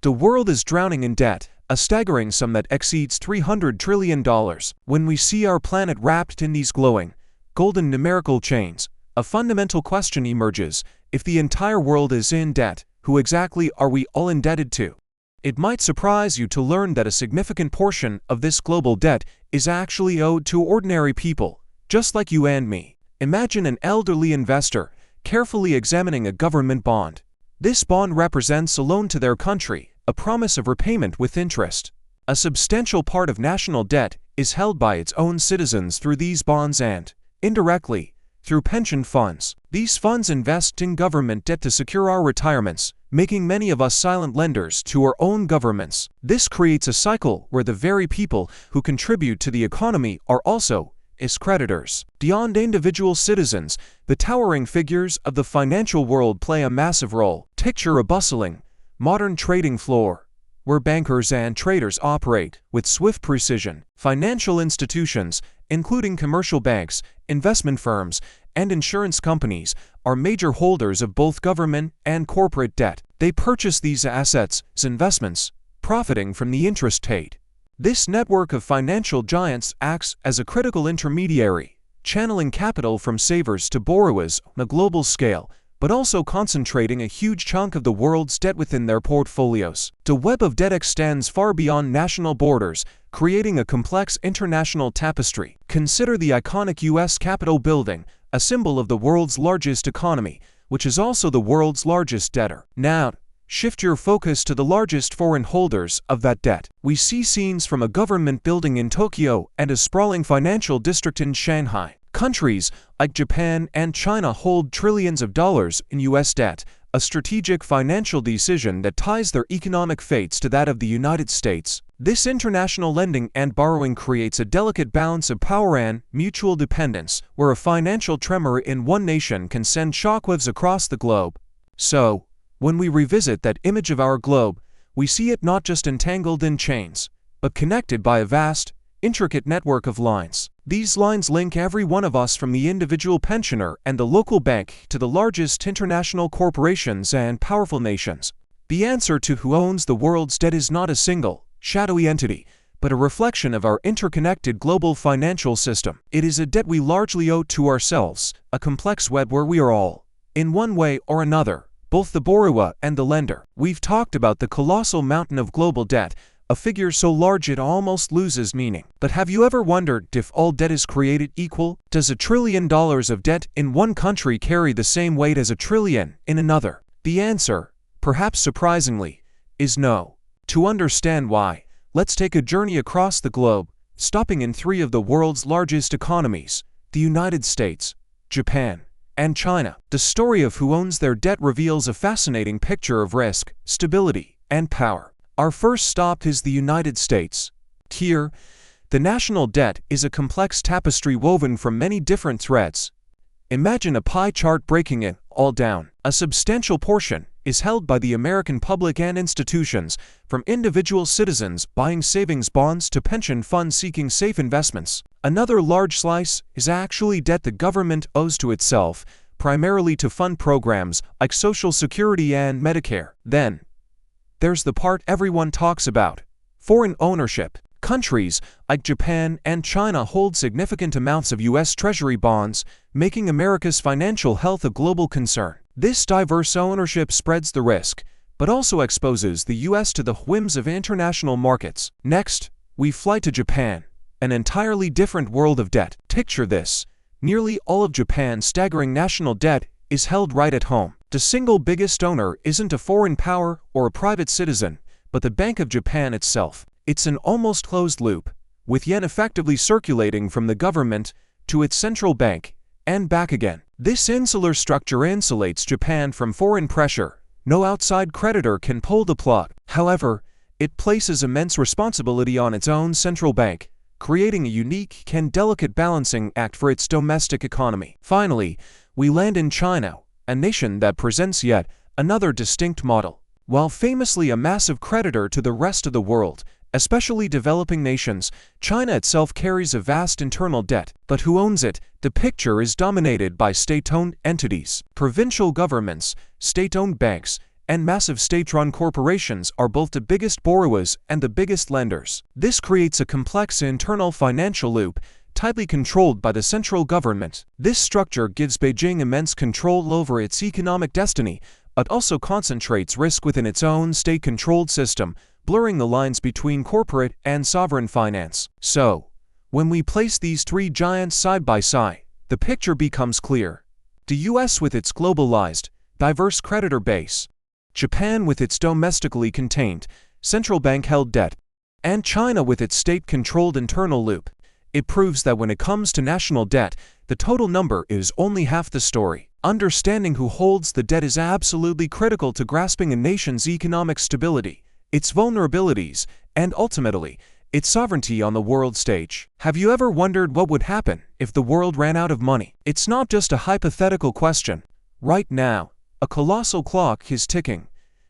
The world is drowning in debt, a staggering sum that exceeds $300 trillion. When we see our planet wrapped in these glowing, golden numerical chains, a fundamental question emerges: if the entire world is in debt, who exactly are we all indebted to? It might surprise you to learn that a significant portion of this global debt is actually owed to ordinary people, just like you and me. Imagine an elderly investor carefully examining a government bond. This bond represents a loan to their country, a promise of repayment with interest. A substantial part of national debt is held by its own citizens through these bonds and, indirectly, through pension funds. These funds invest in government debt to secure our retirements, making many of us silent lenders to our own governments. This creates a cycle where the very people who contribute to the economy are also as creditors. Beyond individual citizens, the towering figures of the financial world play a massive role. Picture a bustling, modern trading floor, where bankers and traders operate with swift precision. Financial institutions, including commercial banks, investment firms, and insurance companies, are major holders of both government and corporate debt. They purchase these assets as investments, profiting from the interest paid. This network of financial giants acts as a critical intermediary, channeling capital from savers to borrowers on a global scale, but also concentrating a huge chunk of the world's debt within their portfolios. The web of debt extends far beyond national borders, creating a complex international tapestry. Consider the iconic U.S. Capitol building, a symbol of the world's largest economy, which is also the world's largest debtor. Now, shift your focus to the largest foreign holders of that debt. We see scenes from a government building in Tokyo and a sprawling financial district in Shanghai. Countries like Japan and China hold trillions of dollars in U.S. debt, a strategic financial decision that ties their economic fates to that of the United States. This international lending and borrowing creates a delicate balance of power and mutual dependence, where a financial tremor in one nation can send shockwaves across the globe. So, when we revisit that image of our globe, we see it not just entangled in chains, but connected by a vast, intricate network of lines. These lines link every one of us, from the individual pensioner and the local bank to the largest international corporations and powerful nations. The answer to who owns the world's debt is not a single, shadowy entity, but a reflection of our interconnected global financial system. It is a debt we largely owe to ourselves, a complex web where we are all, in one way or another, both the borrower and the lender. We've talked about the colossal mountain of global debt, a figure so large it almost loses meaning. But have you ever wondered if all debt is created equal? Does $1 trillion of debt in one country carry the same weight as $1 trillion in another? The answer, perhaps surprisingly, is no. To understand why, let's take a journey across the globe, stopping in three of the world's largest economies: the United States, Japan, and China. The story of who owns their debt reveals a fascinating picture of risk, stability, and power. Our first stop is the United States. Here, the national debt is a complex tapestry woven from many different threads. Imagine a pie chart breaking it all down. A substantial portion is held by the American public and institutions, from individual citizens buying savings bonds to pension funds seeking safe investments. Another large slice is actually debt the government owes to itself, primarily to fund programs like Social Security and Medicare. Then, there's the part everyone talks about: foreign ownership. Countries like Japan and China hold significant amounts of U.S. Treasury bonds, making America's financial health a global concern. This diverse ownership spreads the risk, but also exposes the U.S. to the whims of international markets. Next, we fly to Japan, an entirely different world of debt. Picture this: nearly all of Japan's staggering national debt is held right at home. The single biggest owner isn't a foreign power or a private citizen, but the Bank of Japan itself. It's an almost closed loop, with yen effectively circulating from the government to its central bank and back again. This insular structure insulates Japan from foreign pressure. No outside creditor can pull the plug. However, it places immense responsibility on its own central bank, creating a unique and delicate balancing act for its domestic economy. Finally, we land in China, a nation that presents yet another distinct model. While famously a massive creditor to the rest of the world, especially developing nations, China itself carries a vast internal debt. But who owns it? The picture is dominated by state-owned entities, provincial governments, state-owned banks, and massive state-run corporations are both the biggest borrowers and the biggest lenders. This creates a complex internal financial loop, tightly controlled by the central government. This structure gives Beijing immense control over its economic destiny, but also concentrates risk within its own state-controlled system, blurring the lines between corporate and sovereign finance. So, when we place these three giants side by side, the picture becomes clear. The US with its globalized, diverse creditor base, Japan with its domestically contained, central bank-held debt, and China with its state-controlled internal loop. It proves that when it comes to national debt, the total number is only half the story. Understanding who holds the debt is absolutely critical to grasping a nation's economic stability, its vulnerabilities, and ultimately, its sovereignty on the world stage. Have you ever wondered what would happen if the world ran out of money? It's not just a hypothetical question. Right now, a colossal clock is ticking,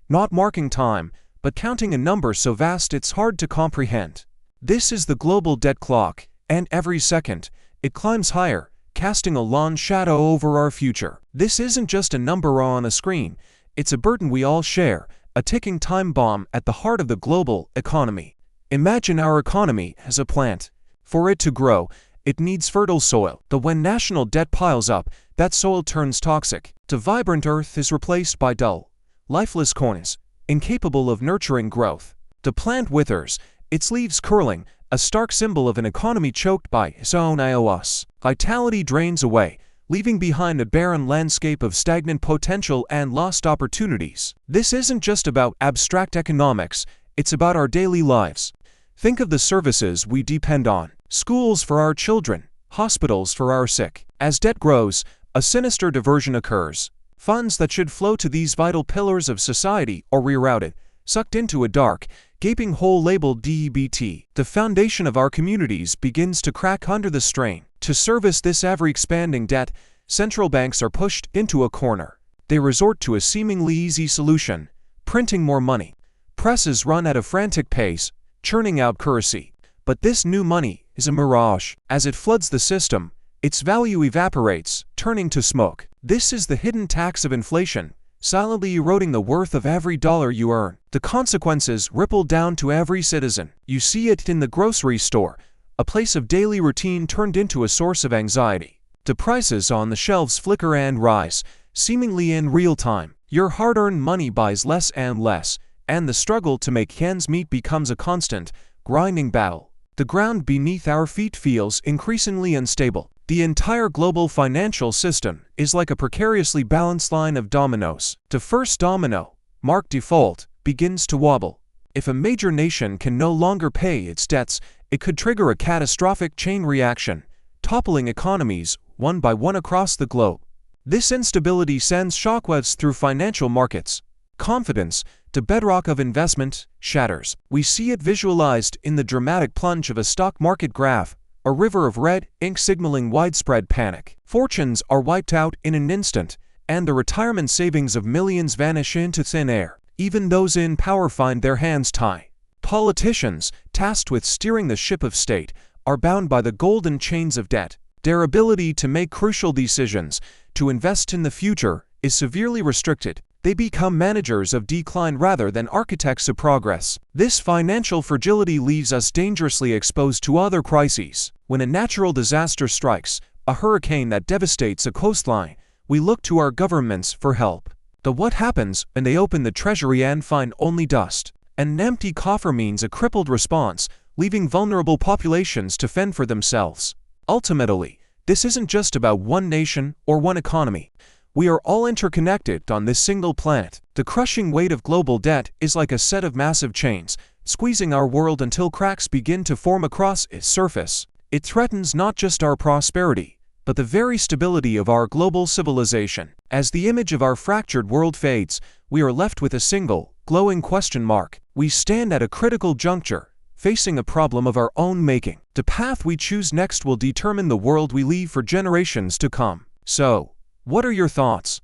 not marking time, but counting a number so vast it's hard to comprehend. This is the global debt clock, and every second, it climbs higher, casting a long shadow over our future. This isn't just a number on a screen, it's a burden we all share, a ticking time bomb at the heart of the global economy. Imagine our economy as a plant. For it to grow, it needs fertile soil. But when national debt piles up, that soil turns toxic. The vibrant earth is replaced by dull, lifeless corns, incapable of nurturing growth. The plant withers, its leaves curling, a stark symbol of an economy choked by its own ios. Vitality drains away, leaving behind a barren landscape of stagnant potential and lost opportunities. This isn't just about abstract economics, it's about our daily lives. Think of the services we depend on. Schools for our children, hospitals for our sick. As debt grows, a sinister diversion occurs. Funds that should flow to these vital pillars of society are rerouted, sucked into a dark, gaping hole labeled DEBT. The foundation of our communities begins to crack under the strain. To service this ever-expanding debt, central banks are pushed into a corner. They resort to a seemingly easy solution: printing more money. Presses run at a frantic pace, churning out currency. But this new money is a mirage. As it floods the system, its value evaporates, turning to smoke. This is the hidden tax of inflation, silently eroding the worth of every dollar you earn. The consequences ripple down to every citizen. You see it in the grocery store, a place of daily routine turned into a source of anxiety. The prices on the shelves flicker and rise, seemingly in real time. Your hard-earned money buys less and less, and the struggle to make ends meet becomes a constant, grinding battle. The ground beneath our feet feels increasingly unstable. The entire global financial system is like a precariously balanced line of dominoes. The first domino, marked default, begins to wobble. If a major nation can no longer pay its debts, it could trigger a catastrophic chain reaction, toppling economies one by one across the globe. This instability sends shockwaves through financial markets. Confidence, the bedrock of investment, shatters. We see it visualized in the dramatic plunge of a stock market graph, a river of red ink signaling widespread panic. Fortunes are wiped out in an instant, and the retirement savings of millions vanish into thin air. Even those in power find their hands tied. Politicians, tasked with steering the ship of state, are bound by the golden chains of debt. Their ability to make crucial decisions, to invest in the future, is severely restricted. They become managers of decline rather than architects of progress. This financial fragility leaves us dangerously exposed to other crises. When a natural disaster strikes, a hurricane that devastates a coastline, we look to our governments for help. But what happens when they open the treasury and find only dust? An empty coffer means a crippled response, leaving vulnerable populations to fend for themselves. Ultimately, this isn't just about one nation or one economy. We are all interconnected on this single planet. The crushing weight of global debt is like a set of massive chains, squeezing our world until cracks begin to form across its surface. It threatens not just our prosperity, but the very stability of our global civilization. As the image of our fractured world fades, we are left with a single, glowing question mark. We stand at a critical juncture, facing a problem of our own making. The path we choose next will determine the world we leave for generations to come. So, what are your thoughts?